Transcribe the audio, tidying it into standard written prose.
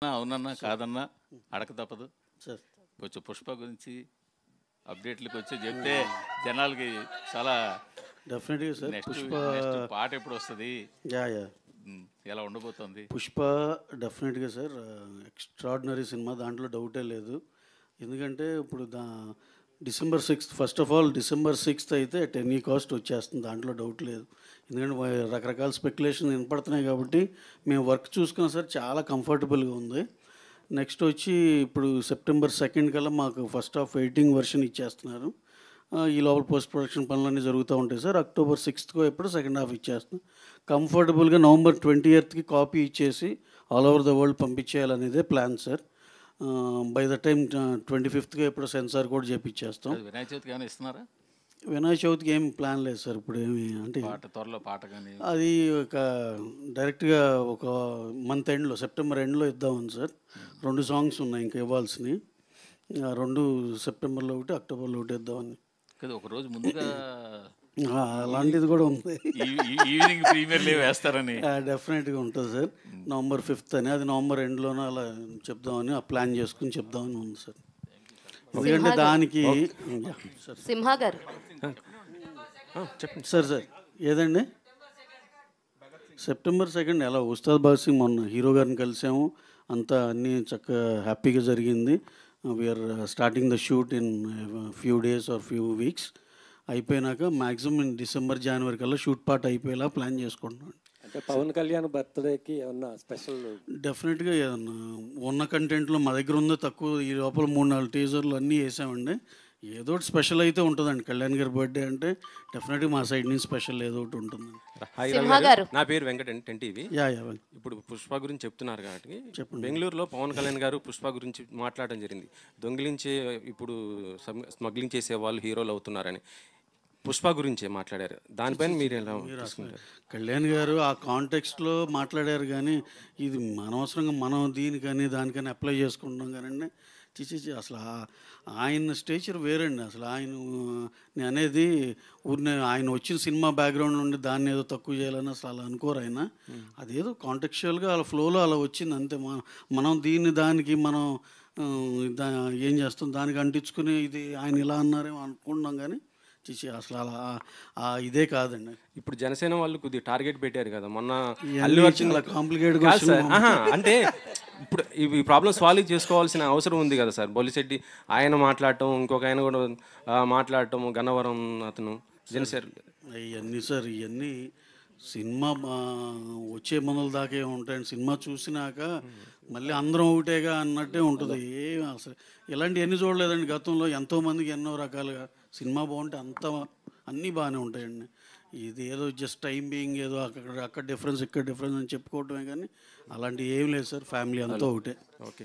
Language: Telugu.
అవునన్నా కాదన్నా అడక తప్పదు సార్. కొంచెం పుష్ప గురించి అప్డేట్లకు వచ్చి చెప్తే జనాలకి చాలా డెఫినెట్గా సార్. నెక్స్ట్ పుష్ప నెక్స్ట్ పాట ఎప్పుడు వస్తుంది, యా యా ఎలా ఉండబోతుంది? పుష్ప డెఫినెట్గా సార్ ఎక్స్ట్రాడినరీ సినిమా, దాంట్లో డౌటే లేదు. ఎందుకంటే ఇప్పుడు December 6th, first of all December 6th అయితే అట్ ఎనీ కాస్ట్ వచ్చేస్తుంది, దాంట్లో డౌట్ లేదు. ఎందుకంటే రకరకాల స్పెక్యులేషన్ వినపడుతున్నాయి కాబట్టి మేము వర్క్ చూసుకున్నాం సార్, చాలా కంఫర్టబుల్గా ఉంది. నెక్స్ట్ వచ్చి ఇప్పుడు September 2nd కల్లా మాకు ఫస్ట్ హాఫ్ ఎడిటింగ్ వర్షన్ ఇచ్చేస్తున్నారు. ఈ లోపల పోస్ట్ ప్రొడక్షన్ పనులన్నీ జరుగుతూ ఉంటాయి సార్. October 6th ఎప్పుడు సెకండ్ హాఫ్ ఇచ్చేస్తున్నాం. కంఫర్టబుల్గా November 20th కాపీ ఇచ్చేసి ఆల్ ఓవర్ ద వరల్డ్ పంపించేయాలనేదే plan sir. By the time 25th ఎప్పుడు సెన్సార్ కూడా చేపించేస్తాం. వినాయక చవితికి ఏమైనా ఇస్తున్నారా? వినాయక చవితికి ఏం ప్లాన్ లేదు సార్ ఇప్పుడు. ఏమి అంటే పాట త్వరలో పాట కానీ అది ఒక డైరెక్ట్గా ఒక మంత్ ఎండ్లో, సెప్టెంబర్ ఎండ్లో ఇద్దామని సార్. 2 సాంగ్స్ ఉన్నాయి ఇంకా ఇవ్వాల్సినవి. 2 సెప్టెంబర్లో ఒకటి, అక్టోబర్లో ఒకటి ఇద్దామని. కదా ఒక రోజు ముందుగా అలాంటిది కూడా ఉంది. ఈవినింగ్ ప్రీమియర్ లీవ్ వేస్తారని డెఫినెట్గా ఉంటుంది సార్. November 5th అని, అది నవంబర్ ఎండ్లోనే అలా చెప్దామని ప్లాన్ చేసుకుని చెప్దామని ఉంది సార్. ఎందుకంటే దానికి సార్ సింహా గారు చెప్పండి సార్. ఏదండి September 2nd ఎలా ఉస్తాద్ భగత్ సింగ్ మొన్న హీరో గారిని కలిసాము, అంతా అన్నీ చక్కగా హ్యాపీగా జరిగింది. We are starting the shoot in few days or few weeks. అయిపోయినాక మ్యాక్సిమం December, January కల్లా షూట్ పార్ట్ అయిపోయేలా ప్లాన్ చేసుకుంటున్నాను. అంటే పవన్ కళ్యాణ్ బర్త్డేకి ఏమన్నా స్పెషల్? డెఫినెట్గా ఏదన్నా ఉన్న కంటెంట్లో మా దగ్గర ఉందో తక్కువ, ఈ లోపల 3-4 టీజర్లు అన్నీ వేసామండి. ఏదో ఒకటి స్పెషల్ అయితే ఉంటుందండి. కళ్యాణ్ గారి బర్త్డే అంటే డెఫినెట్గా మా సైడ్ నుంచి స్పెషల్ ఏదో ఒకటి ఉంటుంది. సింహా గారు, నా పేరు వెంకట టీవీ. యా ఇప్పుడు పుష్ప గురించి చెప్తున్నారు కాబట్టి బెంగళూరులో పవన్ కళ్యాణ్ గారు పుష్ప గురించి మాట్లాడడం జరిగింది. దొంగిలించే ఇప్పుడు స్మగ్లింగ్ చేసే వాళ్ళు హీరోలు అవుతున్నారని పుష్ప గురించే మాట్లాడారు. దానిపైన మీరు ఎలా తీసుకుంటారు? కళ్యాణ్ గారు ఆ కాంటెక్స్ట్లో మాట్లాడారు, కానీ ఇది అనవసరంగా మనం దీనికని దానికని అప్లై చేసుకుంటున్నాం కానండి. చిచి అసలు ఆయన స్టేచర్ వేరండి. అసలు నేను అనేది ఊరిని ఆయన వచ్చిన సినిమా బ్యాక్గ్రౌండ్ నుండి దాన్ని ఏదో తక్కువ చేయాలని అసలు అలా అనుకోరు ఆయన. అదేదో కాంటెక్చువల్గా అలా ఫ్లోలో అలా వచ్చింది అంతే. మనం దానికి మనం ఏం చేస్తాం, దానికి అంటించుకుని ఇది ఆయన ఇలా అన్నారేమో అనుకుంటున్నాం, కానీ చిచి అసలు అలా ఇదే కాదండి. ఇప్పుడు జనసేన వాళ్ళు కొద్దిగా టార్గెట్ పెట్టారు కదా మొన్న. అల్లు అర్జున్ కాంప్లికేటెడ్ అంటే ఇప్పుడు ఈ ప్రాబ్లమ్ సాల్వ్ చేసుకోవాల్సిన అవసరం ఉంది కదా సార్. బొలిశెట్టి ఆయన మాట్లాడటం, ఇంకొక ఆయన కూడా మాట్లాడటం, గన్నవరం అతను జనసేన. ఇవన్నీ సార్, ఇవన్నీ సినిమా వచ్చే మనల దాకే ఉంటాయండి. సినిమా చూసినాక మళ్ళీ అందరం ఒకటేగా అన్నట్టే ఉంటుంది. అసలు ఇలాంటివన్నీ చూడలేదండి గతంలో. ఎంతోమందికి ఎన్నో రకాలుగా సినిమా బాగుంటే అన్నీ బాగానే ఉంటాయండి. ఇది ఏదో జస్ట్ టైం బీయింగ్ ఏదో అక్కడ డిఫరెన్స్ ఇక్కడ డిఫరెన్స్ అని చెప్పుకోవటమే, కానీ అలాంటివి ఏం లేదు సార్. ఫ్యామిలీ అంతా ఒకటే. ఓకే.